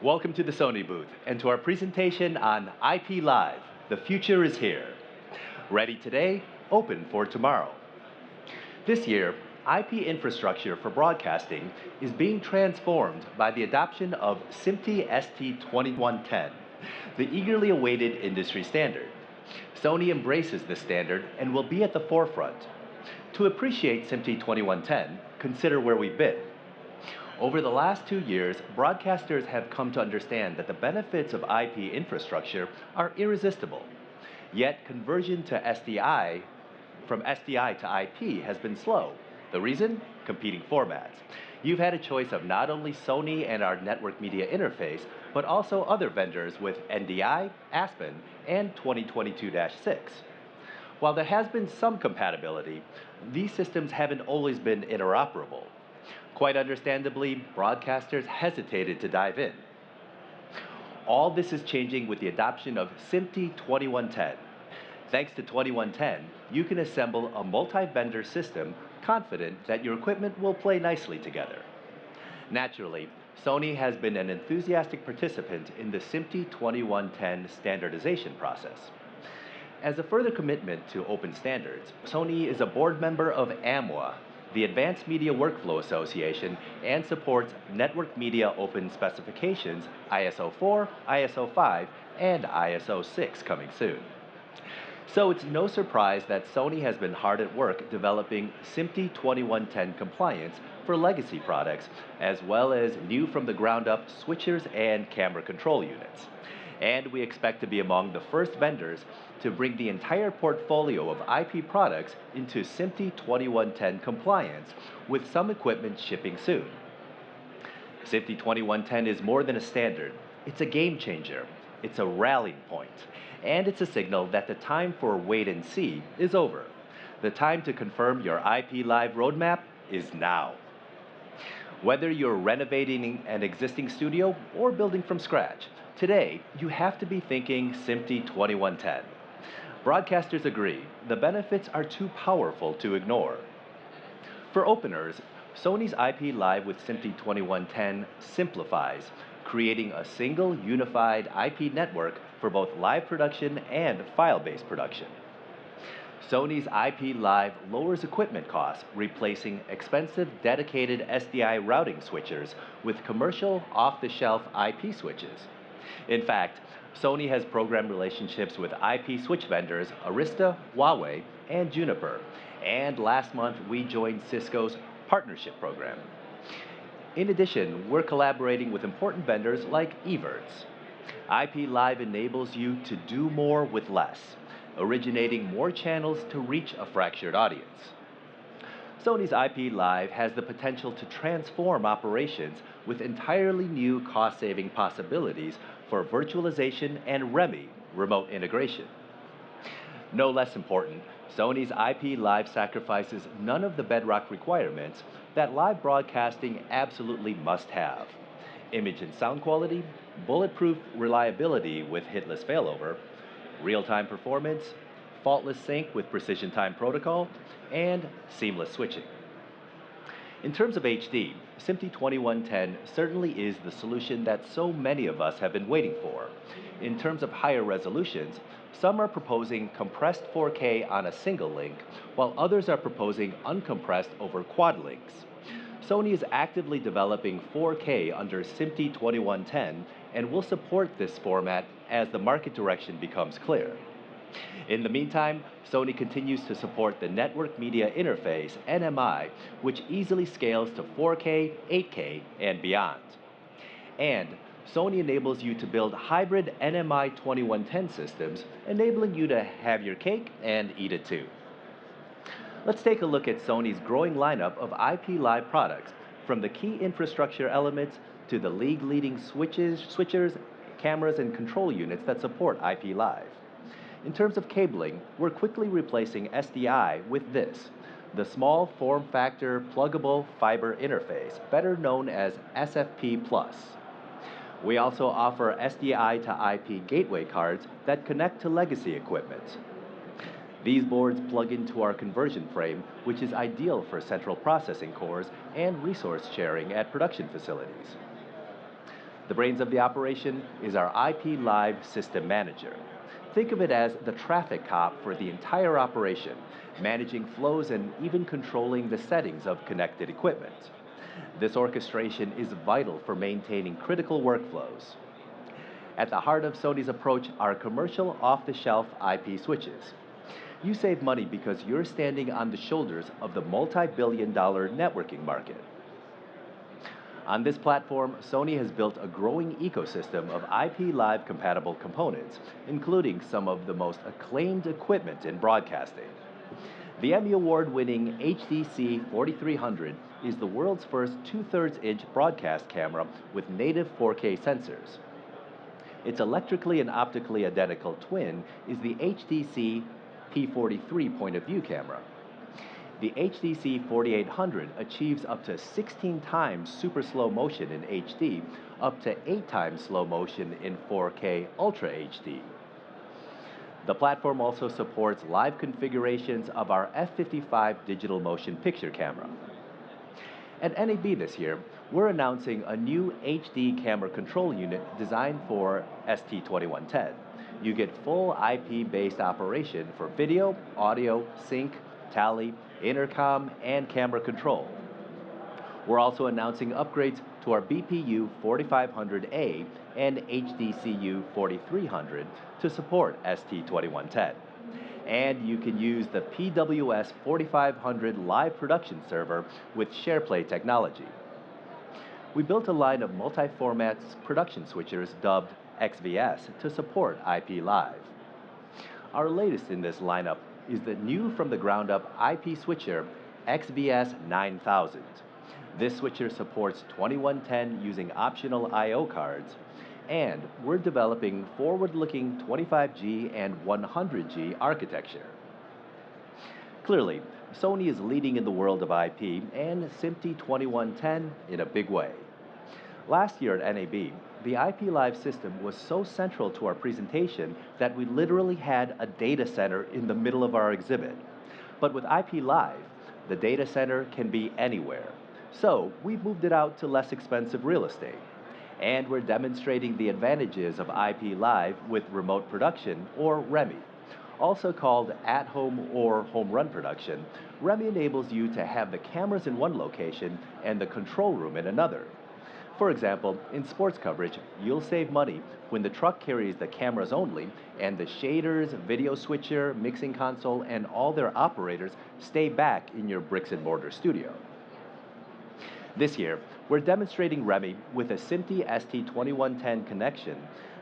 Welcome to the Sony booth and to our presentation on IP Live. The future is here. Ready today, open for tomorrow. This year, IP infrastructure for broadcasting is being transformed by the adoption of SMPTE ST2110, the eagerly awaited industry standard. Sony embraces this standard and will be at the forefront. To appreciate SMPTE 2110, consider where we've been. Over the last 2 years, broadcasters have come to understand that the benefits of IP infrastructure are irresistible. Yet conversion to SDI, from SDI to IP has been slow. The reason? Competing formats. You've had a choice of not only Sony and our network media interface, but also other vendors with NDI, Aspen, and 2022-6. While there has been some compatibility, these systems haven't always been interoperable. Quite understandably, broadcasters hesitated to dive in. All this is changing with the adoption of SMPTE 2110. Thanks to 2110, you can assemble a multi-vendor system confident that your equipment will play nicely together. Naturally, Sony has been an enthusiastic participant in the SMPTE 2110 standardization process. As a further commitment to open standards, Sony is a board member of AMWA, the Advanced Media Workflow Association, and supports Network Media Open Specifications ISO 4, ISO 5, and ISO 6 coming soon. So it's no surprise that Sony has been hard at work developing SMPTE 2110 compliance for legacy products, as well as new from the ground up switchers and camera control units. And we expect to be among the first vendors to bring the entire portfolio of IP products into SMPTE 2110 compliance, with some equipment shipping soon. SMPTE 2110 is more than a standard. It's a game changer. It's a rallying point. And it's a signal that the time for wait and see is over. The time to confirm your IP Live roadmap is now. Whether you're renovating an existing studio or building from scratch, today you have to be thinking SMPTE 2110. Broadcasters agree, the benefits are too powerful to ignore. For openers, Sony's IP Live with SMPTE 2110 simplifies, creating a single unified IP network for both live production and file-based production. Sony's IP Live lowers equipment costs, replacing expensive dedicated SDI routing switchers with commercial off-the-shelf IP switches. In fact, Sony has program relationships with IP switch vendors Arista, Huawei, and Juniper, and last month we joined Cisco's partnership program. In addition, we're collaborating with important vendors like Evertz. IP Live enables you to do more with less, originating more channels to reach a fractured audience. Sony's IP Live has the potential to transform operations with entirely new cost-saving possibilities for virtualization and REMI, remote integration. No less important, Sony's IP Live sacrifices none of the bedrock requirements that live broadcasting absolutely must have: image and sound quality, bulletproof reliability with hitless failover, real-time performance, faultless sync with precision time protocol, and seamless switching. In terms of HD, SMPTE 2110 certainly is the solution that so many of us have been waiting for. In terms of higher resolutions, some are proposing compressed 4K on a single link, while others are proposing uncompressed over quad links. Sony is actively developing 4K under SMPTE 2110 and will support this format as the market direction becomes clear. In the meantime, Sony continues to support the Network Media Interface, NMI, which easily scales to 4K, 8K, and beyond. And Sony enables you to build hybrid NMI 2110 systems, enabling you to have your cake and eat it too. Let's take a look at Sony's growing lineup of IP Live products, from the key infrastructure elements to the league-leading switchers, cameras, and control units that support IP Live. In terms of cabling, we're quickly replacing SDI with this, the small form factor pluggable fiber interface, better known as SFP+. We also offer SDI to IP gateway cards that connect to legacy equipment. These boards plug into our conversion frame, which is ideal for central processing cores and resource sharing at production facilities. The brains of the operation is our IP Live System Manager. Think of it as the traffic cop for the entire operation, managing flows and even controlling the settings of connected equipment. This orchestration is vital for maintaining critical workflows. At the heart of Sony's approach are commercial off-the-shelf IP switches. You save money because you're standing on the shoulders of the multi-billion-dollar networking market. On this platform, Sony has built a growing ecosystem of IP Live compatible components, including some of the most acclaimed equipment in broadcasting. The Emmy Award-winning HDC 4300 is the world's first 2/3 inch broadcast camera with native 4K sensors. Its electrically and optically identical twin is the HDC P43 point-of-view camera. The HDC 4800 achieves up to 16 times super slow motion in HD, up to 8 times slow motion in 4K Ultra HD. The platform also supports live configurations of our F55 digital motion picture camera. At NAB this year, we're announcing a new HD camera control unit designed for ST2110. You get full IP-based operation for video, audio, sync, tally, intercom, and camera control. We're also announcing upgrades to our BPU 4500A and HDCU 4300 to support ST2110. And you can use the PWS 4500 live production server with SharePlay technology. We built a line of multi-format production switchers dubbed XVS to support IP Live. Our latest in this lineup is the new from the ground up IP switcher XVS 9000. This switcher supports 2110 using optional I/O cards, and we're developing forward-looking 25G and 100G architecture. Clearly, Sony is leading in the world of IP and SMPTE 2110 in a big way. Last year at NAB, the IP Live system was so central to our presentation that we literally had a data center in the middle of our exhibit. But with IP Live, the data center can be anywhere. So we've moved it out to less expensive real estate. And we're demonstrating the advantages of IP Live with remote production, or REMI. Also called at-home or home run production, REMI enables you to have the cameras in one location and the control room in another. For example, in sports coverage, you'll save money when the truck carries the cameras only and the shaders, video switcher, mixing console, and all their operators stay back in your bricks and mortar studio. This year, we're demonstrating REMI with a SMPTE ST2110 connection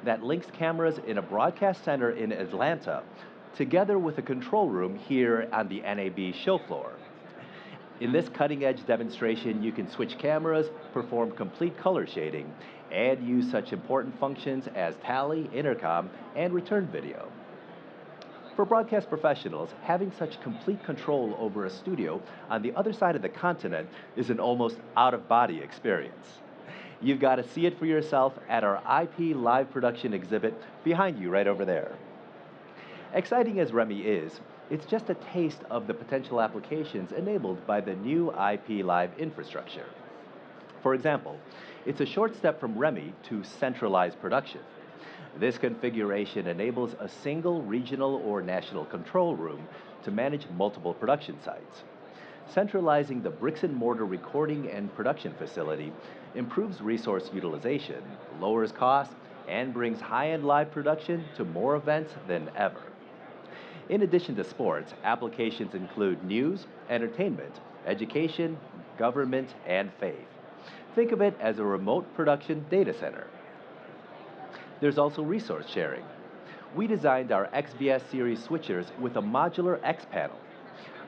that links cameras in a broadcast center in Atlanta together with a control room here on the NAB show floor. In this cutting-edge demonstration, you can switch cameras, perform complete color shading, and use such important functions as tally, intercom, and return video. For broadcast professionals, having such complete control over a studio on the other side of the continent is an almost out-of-body experience. You've got to see it for yourself at our IP Live production exhibit behind you right over there. Exciting as REMI is, it's just a taste of the potential applications enabled by the new IP Live infrastructure. For example, it's a short step from REMI to centralized production. This configuration enables a single regional or national control room to manage multiple production sites. Centralizing the bricks and mortar recording and production facility improves resource utilization, lowers costs, and brings high-end live production to more events than ever. In addition to sports, applications include news, entertainment, education, government, and faith. Think of it as a remote production data center. There's also resource sharing. We designed our XVS series switchers with a modular X panel.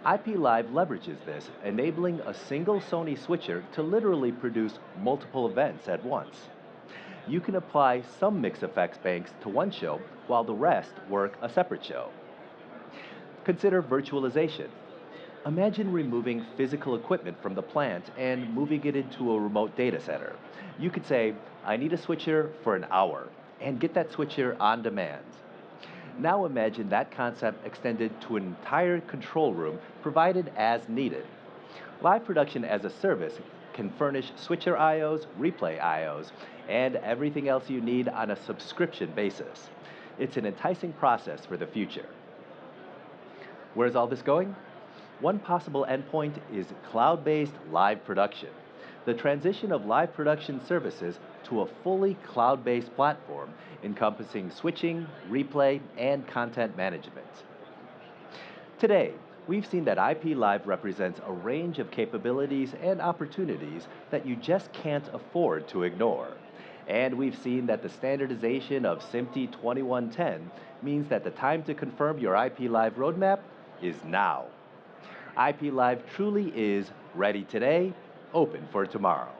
IP Live leverages this, enabling a single Sony switcher to literally produce multiple events at once. You can apply some mix effects banks to one show while the rest work a separate show. Consider virtualization. Imagine removing physical equipment from the plant and moving it into a remote data center. You could say, I need a switcher for an hour, and get that switcher on demand. Now imagine that concept extended to an entire control room provided as needed. Live production as a service can furnish switcher IOs, replay IOs, and everything else you need on a subscription basis. It's an enticing process for the future. Where's all this going? One possible endpoint is cloud-based live production. The transition of live production services to a fully cloud-based platform encompassing switching, replay, and content management. Today, we've seen that IP Live represents a range of capabilities and opportunities that you just can't afford to ignore. And we've seen that the standardization of SMPTE 2110 means that the time to confirm your IP Live roadmap is now. IP Live truly is ready today, open for tomorrow.